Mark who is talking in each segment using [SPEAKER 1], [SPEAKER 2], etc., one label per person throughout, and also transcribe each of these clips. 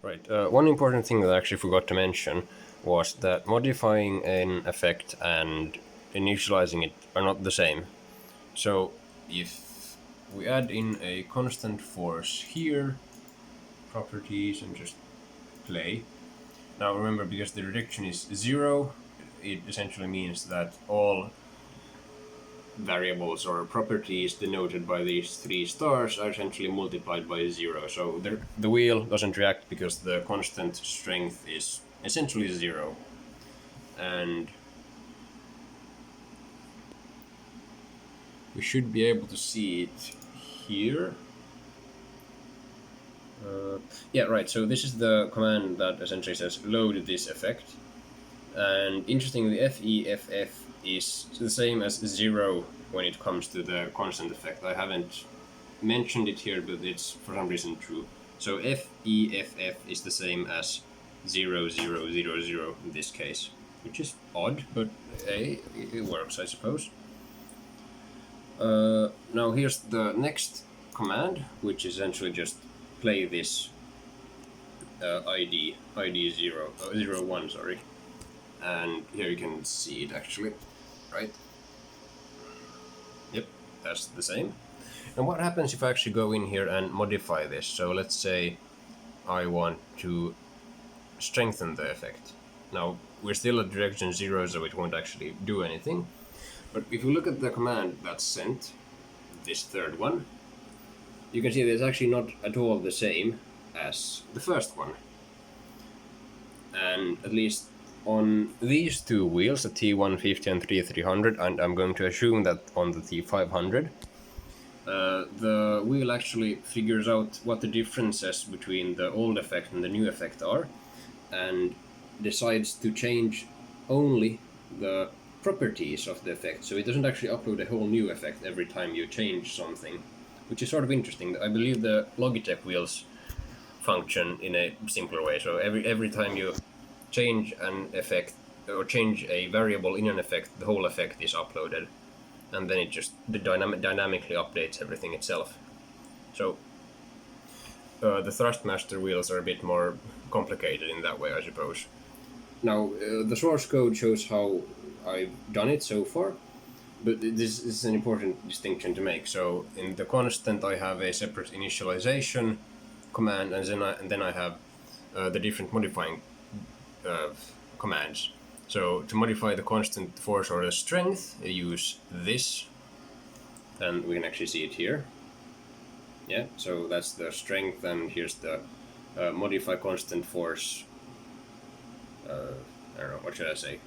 [SPEAKER 1] Right. One important thing that I actually forgot to mention was that modifying an effect and initializing it are not the same. So if we add in a constant force here, properties, and just play. Now remember, because the direction is 0, it essentially means that all variables or properties denoted by these three stars are essentially multiplied by 0. So the wheel doesn't react because the constant strength is essentially 0. And we should be able to see it here. Yeah, right, so this is the command that essentially says load this effect. And interestingly, FEFF is the same as 0 when it comes to the constant effect. I haven't mentioned it here, but it's for some reason true. So FEFF is the same as 0000 in this case, which is odd, but hey, it works, I suppose. Now here's the next command, which is essentially just play this ID 01, sorry. And here you can see it actually, right? Yep, that's the same. And what happens if I actually go in here and modify this? So let's say I want to strengthen the effect. Now, we're still at direction 0, so it won't actually do anything. But if you look at the command that's sent, this third one, you can see that it's actually not at all the same as the first one. And at least on these two wheels, the T150 and T300, and I'm going to assume that on the T500, the wheel actually figures out what the differences between the old effect and the new effect are, and decides to change only the properties of the effect. So it doesn't actually upload a whole new effect every time you change something, which is sort of interesting. I believe the Logitech wheels function in a simpler way. So every time you change an effect or change a variable in an effect, the whole effect is uploaded, and then it just dynamically updates everything itself. So the Thrustmaster wheels are a bit more complicated in that way, I suppose. Now the source code shows how I've done it so far, but this is an important distinction to make. So in the constant, I have a separate initialization command, and then I have the different modifying commands. So to modify the constant force or the strength, I use this, and we can actually see it here. Yeah, so that's the strength, and here's the modify constant force. I don't know, what should I say?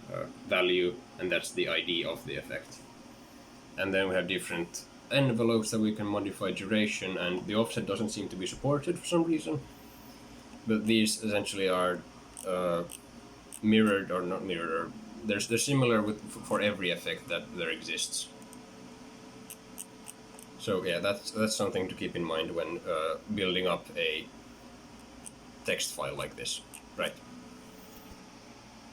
[SPEAKER 1] Value, and that's the ID of the effect. And then we have different envelopes that we can modify duration, and the offset doesn't seem to be supported for some reason. But these essentially are mirrored or not mirrored, or they're similar for every effect that there exists. So yeah, that's something to keep in mind when building up a text file like this, right?